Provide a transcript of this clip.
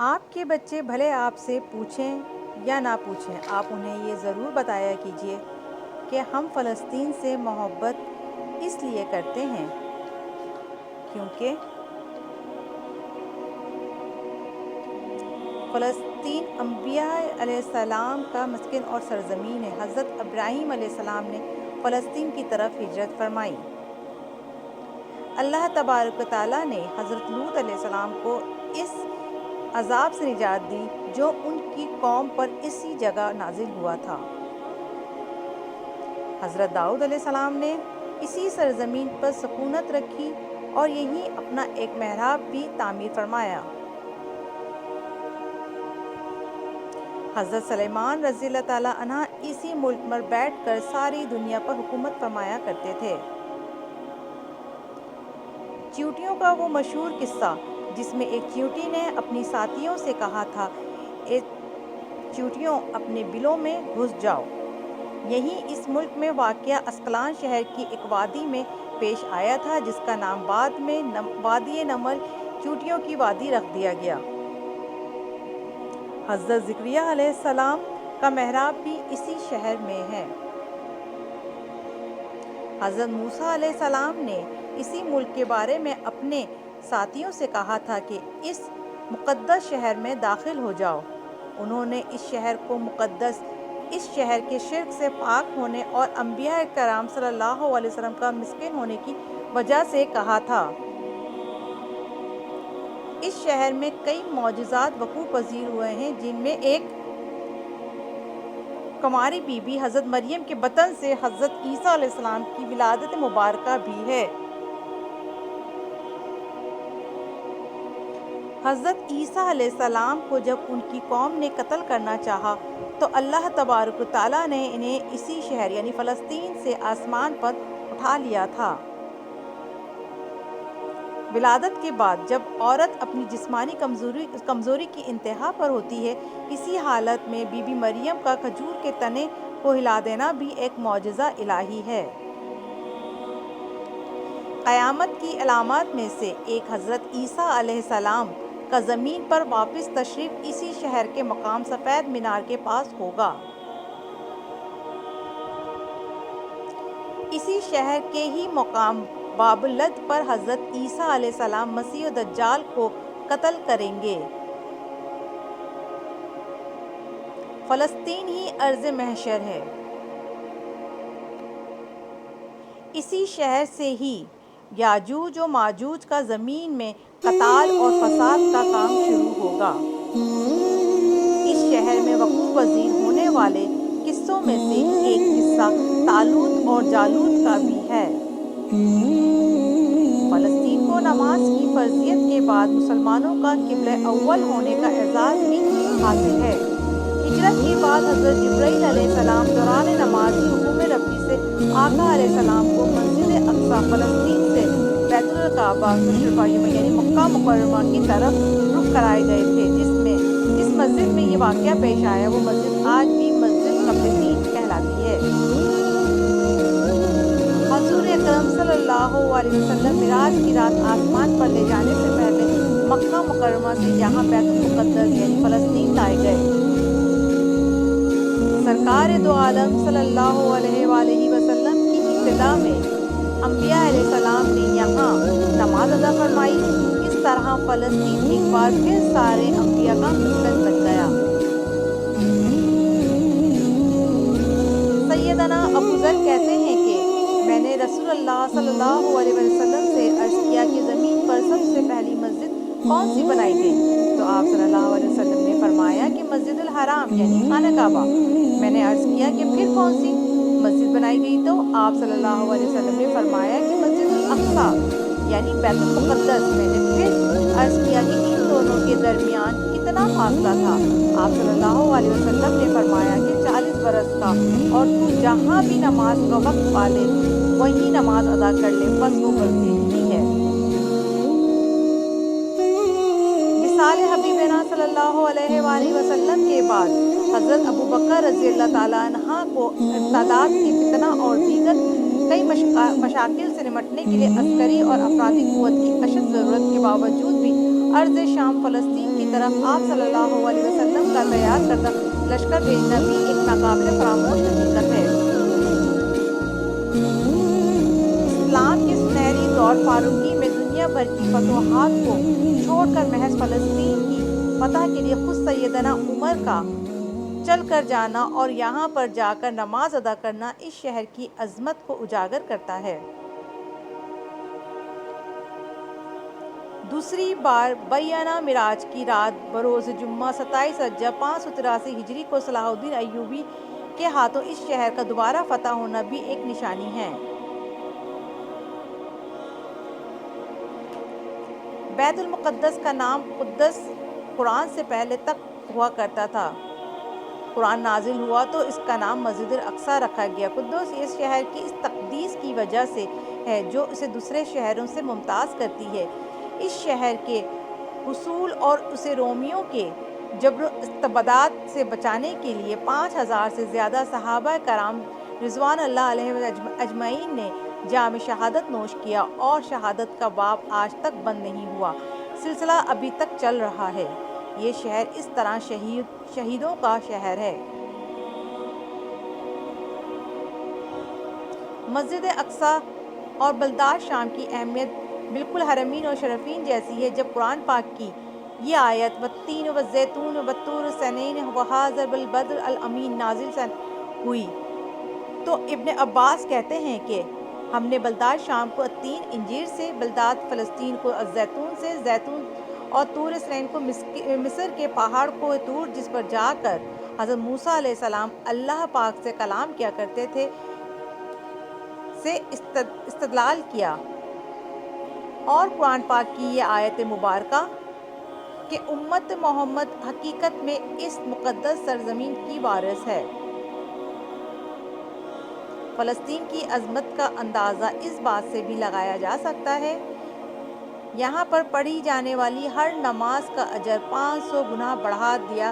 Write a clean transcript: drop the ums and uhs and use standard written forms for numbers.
آپ کے بچے بھلے آپ سے پوچھیں یا نہ پوچھیں، آپ انہیں یہ ضرور بتایا کیجیے کہ ہم فلسطین سے محبت اس لیے کرتے ہیں کیونکہ فلسطین انبیاء علیہ السلام کا مسکن اور سرزمین ہے۔ حضرت ابراہیم علیہ السلام نے فلسطین کی طرف ہجرت فرمائی۔ اللہ تبارک و تعالیٰ نے حضرت لوط علیہ السلام کو اس عذاب سے نجات دی جو ان کی قوم پر اسی جگہ نازل ہوا تھا۔ حضرت داؤد علیہ السلام نے اسی سرزمین پر سکونت رکھی اور یہیں اپنا ایک محراب بھی تعمیر فرمایا۔ حضرت سلیمان رضی اللہ تعالیٰ عنہ اسی ملک پر بیٹھ کر ساری دنیا پر حکومت فرمایا کرتے تھے۔ چیونٹیوں کا وہ مشہور قصہ جس میں ایک چیونٹی نے اپنی ساتھیوں سے کہا تھا، اے چیونٹیوں اپنے بلوں میں گھس جاؤ، یہیں اس ملک میں واقع اسقلان شہر کی ایک وادی میں پیش آیا تھا جس کا نام بعد میں وادی نمر چیونٹیوں کی وادی رکھ دیا گیا۔ حضرت زکریہ علیہ السلام کا محراب بھی اسی شہر میں ہے۔ حضرت موسیٰ علیہ السلام نے اسی ملک کے بارے میں اپنے ساتھیوں سے کہا تھا کہ اس مقدس شہر میں داخل ہو جاؤ۔ انہوں نے اس شہر کو مقدس، اس شہر کے شرک سے پاک ہونے اور انبیاء کرام صلی اللہ علیہ وسلم کا مسکن ہونے کی وجہ سے کہا تھا۔ اس شہر میں کئی معجزات وقوع پذیر ہوئے ہیں جن میں ایک کماری بی بی حضرت مریم کے بطن سے حضرت عیسیٰ علیہ السلام کی ولادت مبارکہ بھی ہے۔ حضرت عیسیٰ علیہ السلام کو جب ان کی قوم نے قتل کرنا چاہا تو اللہ تبارک و تعالیٰ نے انہیں اسی شہر یعنی فلسطین سے آسمان پر اٹھا لیا تھا۔ ولادت کے بعد جب عورت اپنی جسمانی کمزوری کی انتہا پر ہوتی ہے، اسی حالت میں بی بی مریم کا کھجور کے تنے کو ہلا دینا بھی ایک معجزہ الہی ہے۔ قیامت کی علامات میں سے ایک حضرت عیسیٰ علیہ السلام کا زمین پر واپس تشریف اسی شہر کے مقام سفید مینار کے پاس ہوگا۔ اسی شہر کے ہی مقام باب اللد پر حضرت عیسیٰ علیہ السلام مسیح دجال کو قتل کریں گے۔ فلسطین ہی ارض محشر ہے۔ اسی شہر سے ہی یاجوج و ماجوج کا زمین میں قتال اور فساد کا کام شروع ہوگا۔ اس شہر میں وقوع پذیر ہونے والے قصوں میں سے ایک قصہ طالوت اور جالوت کا بھی ہے۔ فلسطین کو نماز کی فرضیت کے بعد مسلمانوں کا قبلہ اول ہونے کا اعزاز بھی حاصل ہے۔ ہجرت کے بعد حضرت جبرائیل علیہ السلام دوران نماز حکم ربی سے آقا علیہ السلام کو مسجد اقصی فلسطین سے بیت الکعبہ یعنی مکہ مکرمہ کی طرف رخ کرائے گئے تھے۔ جس مسجد میں یہ واقعہ پیش آیا وہ مسجد آج بھی مسجد مقدسین کہلاتی ہے۔ حضور اکرم صلی اللہ علیہ وسلم معراج کی رات آسمان پر لے جانے سے پہلے مکہ مکرمہ سے یہاں بیت المقدس یعنی فلسطین لائے گئے۔ سرکار دو عالم صلی اللہ علیہ وآلہ وسلم کی ابتدا میں انبیاء علیہ السلام نے یہاں نماز ادا فرمائی۔ اس طرح فلسطین ایک بار پھر سارے انبیاء کا مسکن بن گیا۔ سیدنا ابو ذر کہتے ہیں کہ میں نے رسول اللہ صلی اللہ علیہ وسلم سے عرض کیا کہ زمین پر سب سے پہلی مسجد کون سی بنائی گئی؟ تو آپ صلی اللہ علیہ وسلم نے فرمایا کہ مسجد الحرام یعنی خانہ کعبہ۔ میں نے عرض کیا کہ پھر کون سی مسجد بنائی گئی؟ تو آپ صلی اللہ علیہ وسلم نے فرمایا کہ مسجد الاقصی یعنی بیت المقدس۔ میں نے پھر عرض کیا کہ ان دونوں کے درمیان کتنا فاصلہ تھا؟ آپ صلی اللہ علیہ وسلم نے فرمایا کہ 40 برس کا، اور تو جہاں بھی نماز کا وقت پالے وہیں نماز ادا کر لے، بس وہ مسجد ہی ہے۔ وصال حبیبنا صلی اللہ علیہ وآلہ وسلم کے بعد حضرت ابو بکر رضی اللہ تعالیٰ عنہ کو ارتداد کی فتنہ اور دیگر کئی مشاکل سے نمٹنے کے لیے عسکری اور افرادی قوت کی اشد ضرورت کے باوجود بھی ارض شام فلسطین کی طرف آپ صلی اللہ علیہ وسلم کا تیار کردہ لشکر بھیجنا بھی ایک ناقابل فراموش حقیقت ہے۔ اسلام کے سنہری دور فاروقی میں دنیا بھر کی فتوحات کو چھوڑ کر محض فلسطین کی فتح کے لیے خود سیدنا عمر کا چل کر جانا اور یہاں پر جا کر نماز ادا کرنا اس شہر کی عظمت کو اجاگر کرتا ہے۔ دوسری بار بیانہ معراج کی رات بروز جمعہ 27 رجب 583 ہجری کو صلاح الدین ایوبی کے ہاتھوں اس شہر کا دوبارہ فتح ہونا بھی ایک نشانی ہے۔ بیت المقدس کا نام قدس قرآن سے پہلے تک ہوا کرتا تھا۔ قرآن نازل ہوا تو اس کا نام مسجد الاقصیٰ رکھا گیا۔ قدس اس شہر کی اس تقدیس کی وجہ سے ہے جو اسے دوسرے شہروں سے ممتاز کرتی ہے۔ اس شہر کے حصول اور اسے رومیوں کے جبر و استبداد سے بچانے کے لیے 5000 سے زیادہ صحابہ کرام رضوان اللہ علیہم اجمعین نے جام شہادت نوش کیا اور شہادت کا باب آج تک بند نہیں ہوا، سلسلہ ابھی تک چل رہا ہے۔ یہ شہر اس طرح شہیدوں کا شہر ہے۔ مسجد اقصیٰ اور بلدار شام کی اہمیت بالکل حرمین اور شرفین جیسی ہے۔ جب قرآن پاک کی یہ آیت والتین والزیتون والطور سینین وہذا البلد الامین نازل ہوئی تو ابن عباس کہتے ہیں کہ ہم نے بلدار شام کو التین انجیر سے، بلداد فلسطین کو الزیتون سے، زیتون اور طور سینین کو مصر کے پہاڑ کو طور جس پر جا کر حضرت موسیٰ علیہ السلام اللہ پاک سے کلام کیا کرتے تھے سے استدلال کیا، اور قرآن پاک کی یہ آیت مبارکہ کہ امت محمد حقیقت میں اس مقدس سرزمین کی وارث ہے۔ فلسطین کی عظمت کا اندازہ اس بات سے بھی لگایا جا سکتا ہے یہاں پر پڑھی جانے والی ہر نماز کا اجر 500 گنا بڑھا دیا